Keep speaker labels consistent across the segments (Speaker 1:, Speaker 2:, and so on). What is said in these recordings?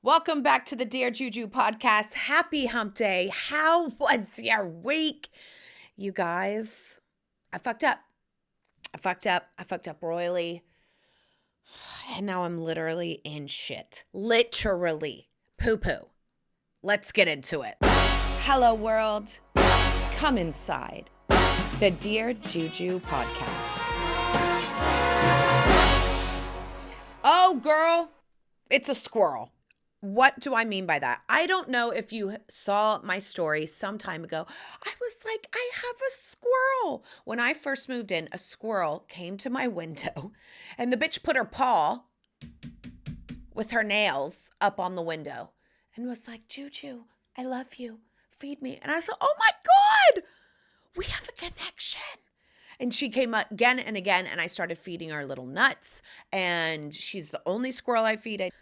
Speaker 1: Welcome back to the Dear Juju podcast. Happy hump day. How was your week? You guys, I fucked up. I fucked up royally. And now I'm literally in shit. Literally. Poo-poo. Let's get into it. Hello, world. Come inside the Dear Juju podcast. Oh, girl, it's a squirrel. What do I mean by that? I don't know if you saw my story some time ago. I was like, I have a squirrel. When I first moved in, a squirrel came to my window and the bitch put her paw with her nails up on the window and was like, Juju, I love you. Feed me. And I said, oh my God, we have a connection. And she came up again and again, and I started feeding her little nuts. And she's the only squirrel I feed.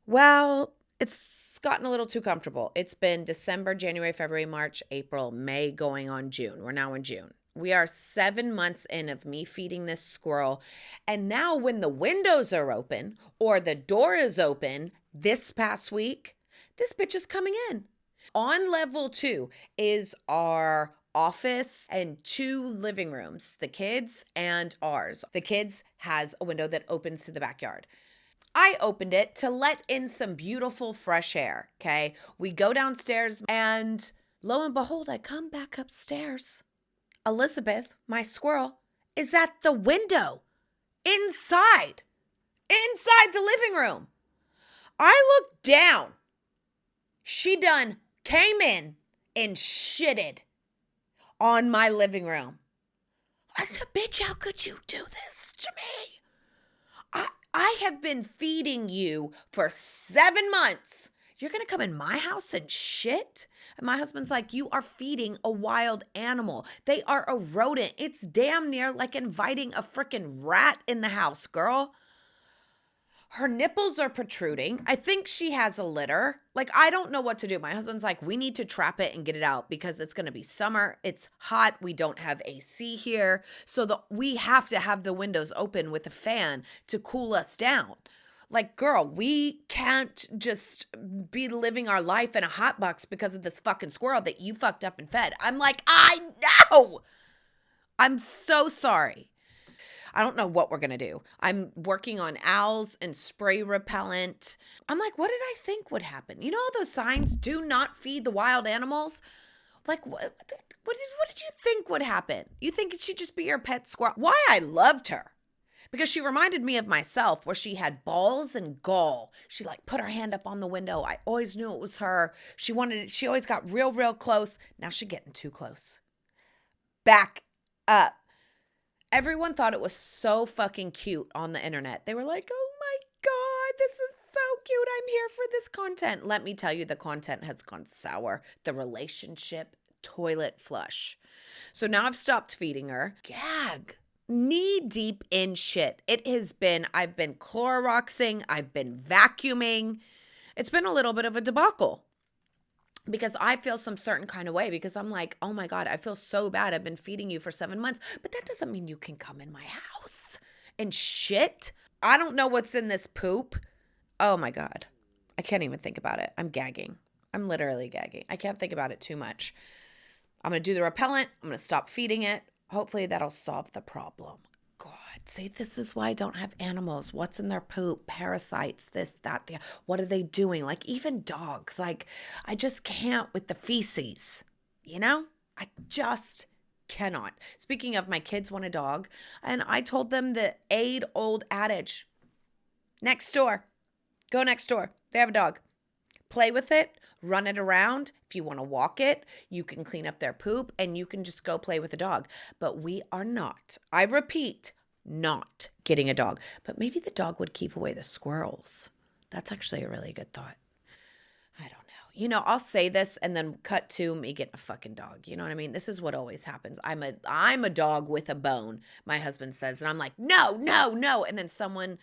Speaker 1: Well, it's gotten a little too comfortable. It's been December, January, February, March, April, May, going on June. We're now in June. We are 7 months in of me feeding this squirrel. And now when the windows are open or the door is open this past week, this bitch is coming in. On level 2 is our office and 2 living rooms, the kids and ours. The kids has a window that opens to the backyard. I opened it to let in some beautiful fresh air, okay? We go downstairs and lo and behold, I come back upstairs. Elizabeth, my squirrel, is at the window inside the living room. I look down. She done came in and shitted on my living room. I said, bitch, how could you do this to me? I have been feeding you for 7 months. You're going to come in my house and shit? And my husband's like, you are feeding a wild animal. They are a rodent. It's damn near like inviting a freaking rat in the house, girl. Her nipples are protruding. I think she has a litter. Like, I don't know what to do. My husband's like, we need to trap it and get it out because it's going to be summer. It's hot. We don't have AC here. So we have to have the windows open with a fan to cool us down. Like, girl, we can't just be living our life in a hot box because of this fucking squirrel that you fucked up and fed. I'm like, I know. I'm so sorry. I don't know what we're going to do. I'm working on owls and spray repellent. I'm like, what did I think would happen? You know all those signs, do not feed the wild animals? Like, what did you think would happen? You think it should just be your pet squirrel? Why I loved her? Because she reminded me of myself where she had balls and gall. She like put her hand up on the window. I always knew it was her. She always got real, real close. Now she's getting too close. Back up. Everyone thought it was so fucking cute on the internet. They were like, oh my God, this is so cute. I'm here for this content. Let me tell you, the content has gone sour. The relationship, toilet flush. So now I've stopped feeding her. Gag. Knee deep in shit. I've been Cloroxing. I've been vacuuming. It's been a little bit of a debacle. Because I feel some certain kind of way because I'm like, oh my God, I feel so bad. I've been feeding you for 7 months, but that doesn't mean you can come in my house and shit. I don't know what's in this poop. Oh my God. I can't even think about it. I'm gagging. I'm literally gagging. I can't think about it too much. I'm going to do the repellent. I'm going to stop feeding it. Hopefully that'll solve the problem. God, see, this is why I don't have animals. What's in their poop? Parasites, this, that, the, what are they doing? Like even dogs, like I just can't with the feces, you know? I just cannot. Speaking of, my kids want a dog and I told them the old adage, next door, go next door. They have a dog. Play with it, run it around. If you want to walk it, you can clean up their poop and you can just go play with the dog. But we are not, I repeat, not getting a dog. But maybe the dog would keep away the squirrels. That's actually a really good thought. I don't know. You know, I'll say this and then cut to me getting a fucking dog. You know what I mean? This is what always happens. I'm a dog with a bone, my husband says. And I'm like, no, no, no. And then someone,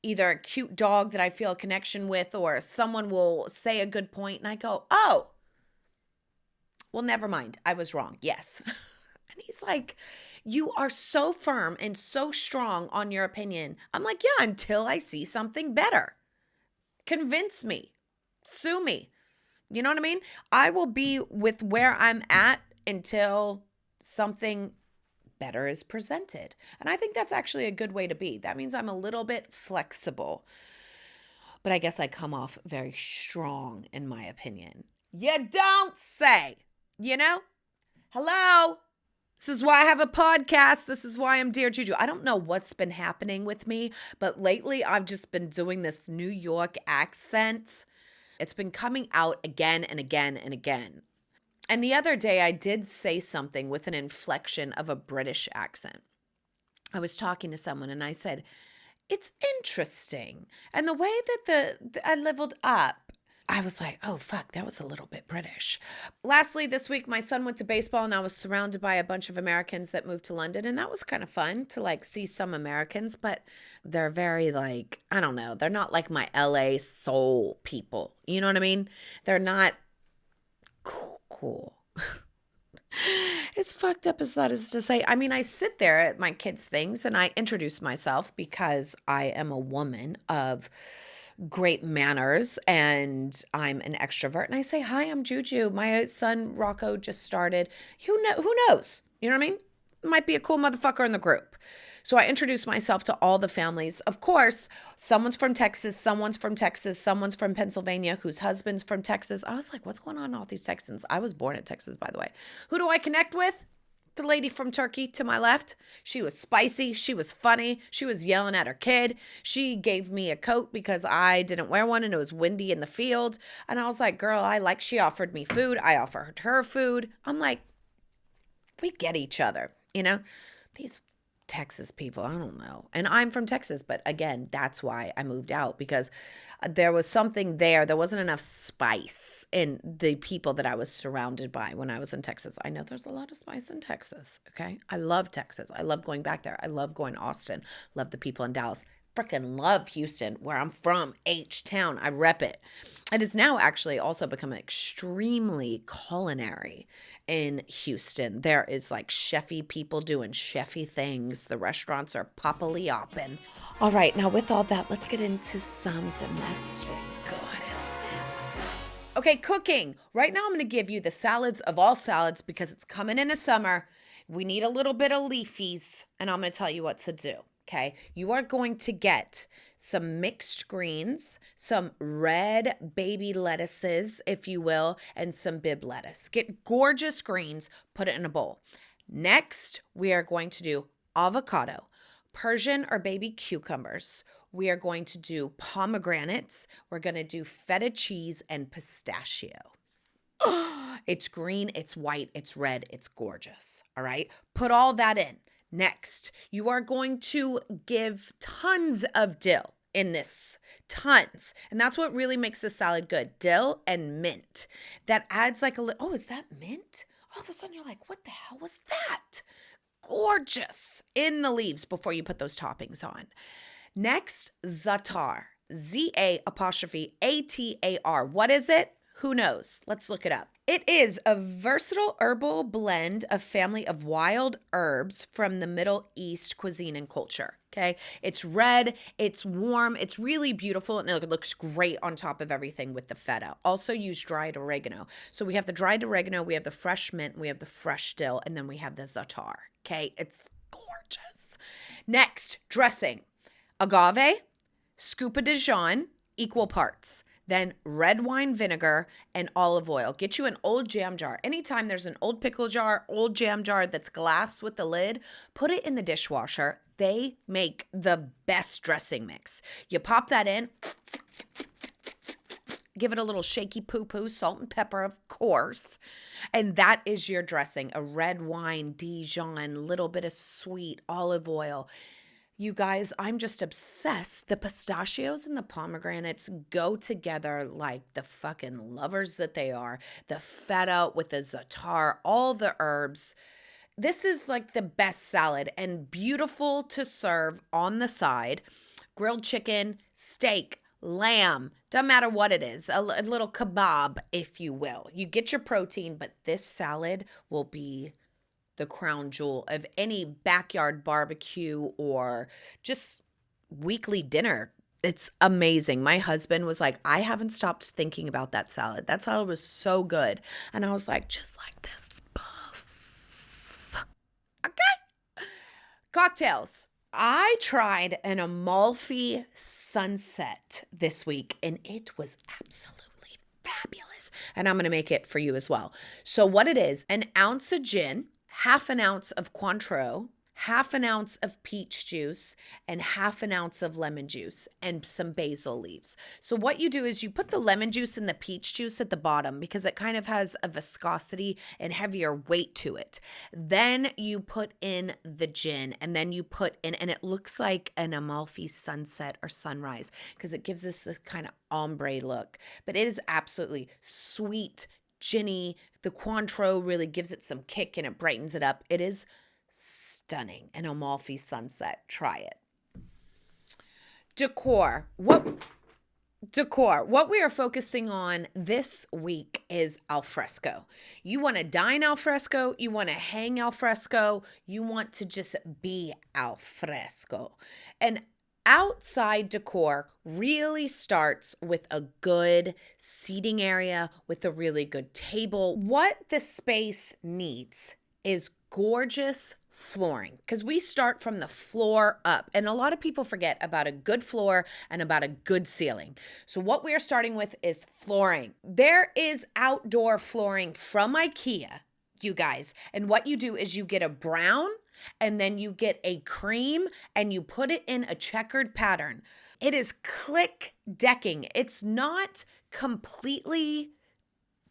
Speaker 1: either a cute dog that I feel a connection with or someone will say a good point and I go, oh, well, never mind. I was wrong. Yes. And he's like, you are so firm and so strong on your opinion. I'm like, yeah, until I see something better. Convince me. Sue me. You know what I mean? I will be with where I'm at until something better is presented. And I think that's actually a good way to be. That means I'm a little bit flexible. But I guess I come off very strong, in my opinion. You don't say, you know? Hello? This is why I have a podcast. This is why I'm Dear Juju. I don't know what's been happening with me, but lately I've just been doing this New York accent. It's been coming out again and again and again. And the other day I did say something with an inflection of a British accent. I was talking to someone and I said, it's interesting. And the way that I leveled up, I was like, oh, fuck, that was a little bit British. Lastly, this week, my son went to baseball and I was surrounded by a bunch of Americans that moved to London. And that was kind of fun to like see some Americans, but they're very like, I don't know. They're not like my LA soul people. You know what I mean? They're not cool. It's fucked up as that is to say. I mean, I sit there at my kids' things and I introduce myself because I am a woman of great manners and I'm an extrovert. And I say, hi, I'm Juju. My son Rocco just started. Who knows? You know what I mean? Might be a cool motherfucker in the group. So I introduced myself to all the families. Of course, someone's from Texas, someone's from Pennsylvania, whose husband's from Texas. I was like, what's going on with all these Texans? I was born in Texas, by the way. Who do I connect with? The lady from Turkey to my left. She was spicy. She was funny. She was yelling at her kid. She gave me a coat because I didn't wear one and it was windy in the field. And I was like, girl, she offered me food. I offered her food. I'm like, we get each other, you know? These Texas people, I don't know. And I'm from Texas, but again, that's why I moved out because there was something there. There wasn't enough spice in the people that I was surrounded by when I was in Texas. I know there's a lot of spice in Texas, okay? I love Texas. I love going back there. I love going to Austin. Love the people in Dallas. Freaking love Houston, where I'm from, H-Town. I rep it. It has now actually also become extremely culinary in Houston. There is like chefy people doing chefy things. The restaurants are poppily-opping. All right, now with all that, let's get into some domestic goddessness. Okay, cooking. Right now I'm going to give you the salads of all salads because it's coming into summer. We need a little bit of leafies, and I'm going to tell you what to do. Okay, you are going to get some mixed greens, some red baby lettuces, if you will, and some bib lettuce. Get gorgeous greens, put it in a bowl. Next, we are going to do avocado, Persian or baby cucumbers. We are going to do pomegranates. We're going to do feta cheese and pistachio. It's green, it's white, it's red, it's gorgeous. All right, put all that in. Next, you are going to give tons of dill in this, tons. And that's what really makes the salad good, dill and mint. That adds like oh, is that mint? All of a sudden you're like, what the hell was that? Gorgeous in the leaves before you put those toppings on. Next, za'atar, Z-A''ATAR. What is it? Who knows? Let's look it up. It is a versatile herbal blend of family of wild herbs from the Middle East cuisine and culture. Okay. It's red. It's warm. It's really beautiful. And it looks great on top of everything with the feta. Also use dried oregano. So we have the dried oregano, we have the fresh mint, we have the fresh dill, and then we have the za'atar. Okay. It's gorgeous. Next, dressing. Agave, scoop of Dijon, equal parts. Then red wine vinegar and olive oil. Get you an old jam jar. Anytime there's an old pickle jar, old jam jar that's glass with the lid, put it in the dishwasher. They make the best dressing mix. You pop that in, give it a little shaky poo-poo, salt and pepper, of course. And that is your dressing. A red wine, Dijon, little bit of sweet olive oil. You guys, I'm just obsessed. The pistachios and the pomegranates go together like the fucking lovers that they are. The feta with the za'atar, all the herbs. This is like the best salad and beautiful to serve on the side. Grilled chicken, steak, lamb, doesn't matter what it is, a little kebab, if you will. You get your protein, but this salad will be the crown jewel of any backyard barbecue or just weekly dinner It's amazing. My husband was like, I haven't stopped thinking about that salad. That salad was so good. And I was like, just like this, boss. Okay. Cocktails. I tried an Amalfi sunset this week and it was absolutely fabulous. And I'm going to make it for you as well. So, what it is, an ounce of gin, half an ounce of Cointreau, half an ounce of peach juice, and half an ounce of lemon juice, and some basil leaves. So what you do is you put the lemon juice and the peach juice at the bottom because it kind of has a viscosity and heavier weight to it. Then you put in the gin, and then you put in, and it looks like an Amalfi sunset or sunrise because it gives us this kind of ombre look. But it is absolutely sweet, ginny. The Cointreau really gives it some kick and it brightens it up. It is stunning. An Amalfi sunset. Try it. Decor. What we are focusing on this week is al fresco. You want to dine al fresco, you want to hang al fresco, you want to just be al fresco. And outside decor really starts with a good seating area, with a really good table. What the space needs is gorgeous flooring, because we start from the floor up, and a lot of people forget about a good floor and about a good ceiling. So what we are starting with is flooring. There is outdoor flooring from IKEA, you guys, and what you do is you get a brown and then you get a cream and you put it in a checkered pattern. It is click decking. It's not completely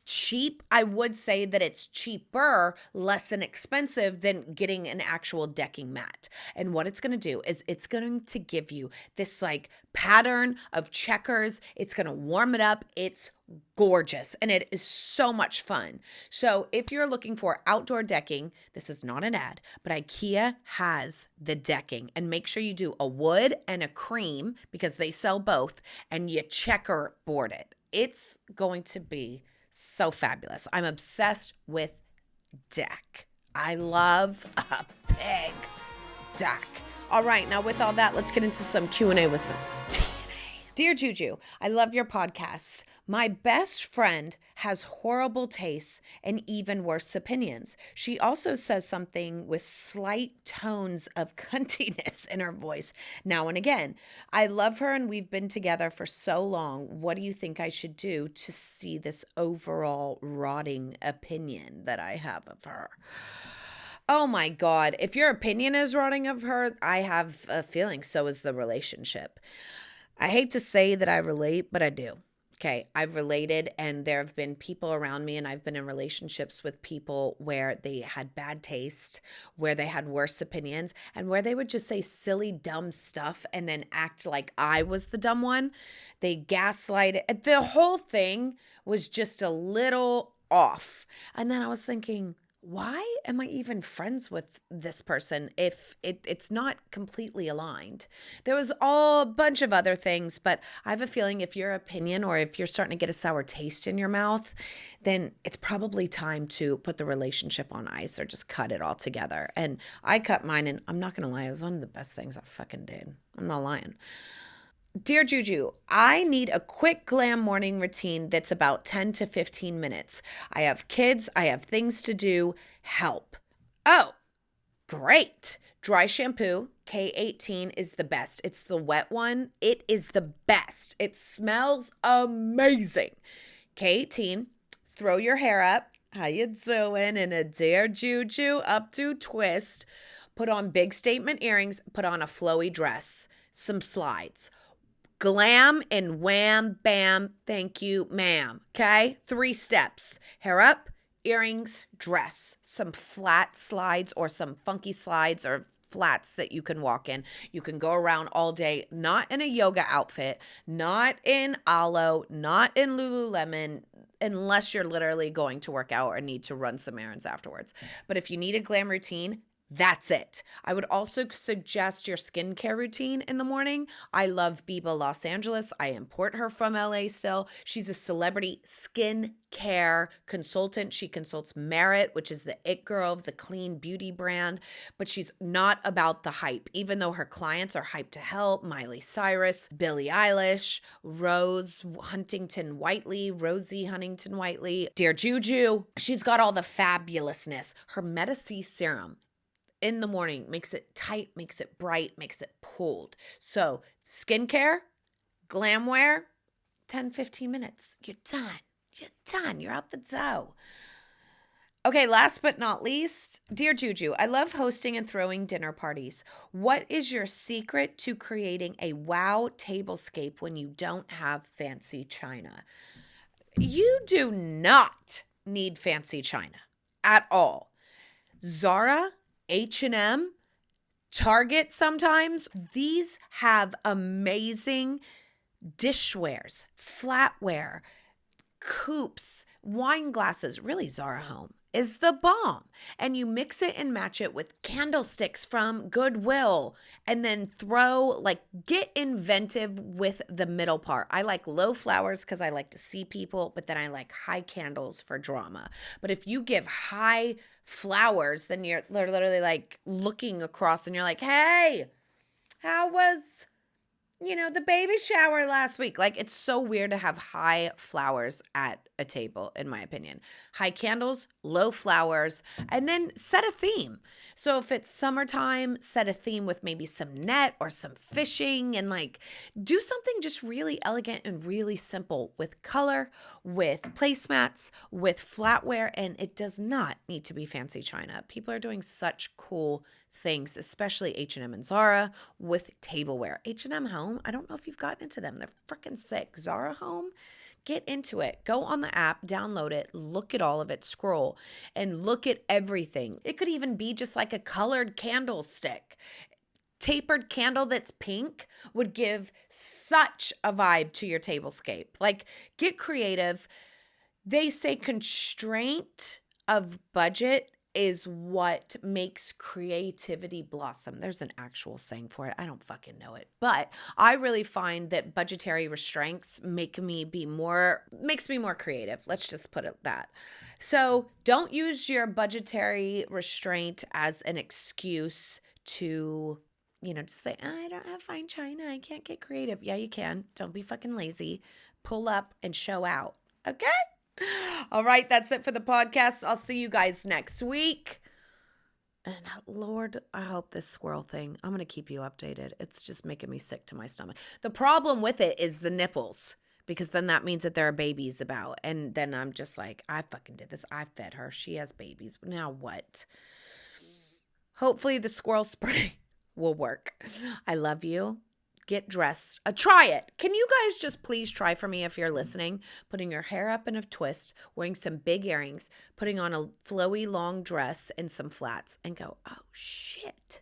Speaker 1: cheap. I would say that it's cheaper, less inexpensive than getting an actual decking mat. And what it's going to do is it's going to give you this like pattern of checkers. It's going to warm it up. It's gorgeous and it is so much fun. So if you're looking for outdoor decking, this is not an ad, but IKEA has the decking, and make sure you do a wood and a cream because they sell both, and you checkerboard it. It's going to be so fabulous. I'm obsessed with deck. I love a big deck. All right, now with all that, let's get into some Q&A with some TNA. Dear Juju, I love your podcast. My best friend has horrible tastes and even worse opinions. She also says something with slight tones of cuntiness in her voice now and again. I love her and we've been together for so long. What do you think I should do to see this overall rotting opinion that I have of her? Oh my God. If your opinion is rotting of her, I have a feeling so is the relationship. I hate to say that I relate, but I do. Okay, I've related, and there have been people around me, and I've been in relationships with people where they had bad taste, where they had worse opinions, and where they would just say silly, dumb stuff and then act like I was the dumb one. They gaslight it. The whole thing was just a little off. And then I was thinking, why am I even friends with this person if it's not completely aligned? There was a bunch of other things, but I have a feeling if your opinion or if you're starting to get a sour taste in your mouth, then it's probably time to put the relationship on ice or just cut it all together. And I cut mine, and I'm not going to lie, it was one of the best things I fucking did. I'm not lying. Dear Juju, I need a quick glam morning routine that's about 10 to 15 minutes. I have kids, I have things to do. Help. Oh, great. Dry shampoo, K18 is the best. It's the wet one. It is the best. It smells amazing. K18, throw your hair up. How you doing? In a Dear Juju updo twist. Put on big statement earrings. Put on a flowy dress. Some slides. Glam and wham, bam, thank you, ma'am. Okay? 3 steps. Hair up, earrings, dress. Some flat slides or some funky slides or flats that you can walk in. You can go around all day, not in a yoga outfit, not in Alo, not in Lululemon, unless you're literally going to work out or need to run some errands afterwards. But if you need a glam routine, That's it. I would also suggest your skincare routine in the morning. I love Biba Los Angeles. I import her from LA still. She's a celebrity skincare consultant. She consults Merit, which is the it girl of the clean beauty brand, but she's not about the hype, even though her clients are hyped to hell. Miley Cyrus, Billie Eilish, Rosie Huntington Whiteley, Dear Juju. She's got all the fabulousness. Her Meta C serum in the morning makes it tight, makes it bright, makes it pulled. So skincare, glamwear, 10, 15 minutes. You're done. You're done. You're out the door. Okay, last but not least, Dear Juju, I love hosting and throwing dinner parties. What is your secret to creating a wow tablescape when you don't have fancy china? You do not need fancy china at all. Zara, H&M, Target sometimes, these have amazing dishwares, flatware, coupes, wine glasses. Really, Zara Home is the bomb. And you mix it and match it with candlesticks from Goodwill, and then get inventive with the middle part. I like low flowers because I like to see people, but then I like high candles for drama. But if you give high flowers, then you're literally like looking across and you're like, hey, how was the baby shower last week? Like, it's so weird to have high flowers at a table, in my opinion. High candles, low flowers, and then set a theme. So if it's summertime, set a theme with maybe some net or some fishing, and do something just really elegant and really simple with color, with placemats, with flatware, and it does not need to be fancy china. People are doing such cool things, especially H&M and Zara, with tableware. H&M Home, I don't know if you've gotten into them. They're freaking sick. Zara Home, get into it. Go on the app, download it, look at all of it, scroll, and look at everything. It could even be just like a colored candlestick. Tapered candle that's pink would give such a vibe to your tablescape. Get creative. They say constraint of budget is what makes creativity blossom. There's an actual saying for it. I don't fucking know it. But I really find that budgetary restraints makes me more creative. Let's just put it that. So don't use your budgetary restraint as an excuse to, just say, I don't have fine china. I can't get creative. Yeah, you can. Don't be fucking lazy. Pull up and show out. Okay? All right, that's it for the podcast. I'll see you guys next week. And Lord, I hope this squirrel thing, I'm going to keep you updated. It's just making me sick to my stomach. The problem with it is the nipples, because then that means that there are babies about. And then I'm just like, I fucking did this. I fed her. She has babies. Now what? Hopefully the squirrel spray will work. I love you. Get dressed. Try it. Can you guys just please try for me if you're listening? Putting your hair up in a twist, wearing some big earrings, putting on a flowy long dress and some flats, and go, oh shit,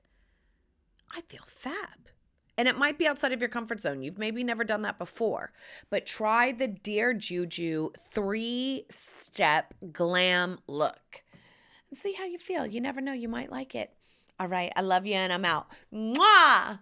Speaker 1: I feel fab. And it might be outside of your comfort zone. You've maybe never done that before, but try the Dear Juju 3-step glam look and see how you feel. You never know. You might like it. All right. I love you and I'm out. Mwah!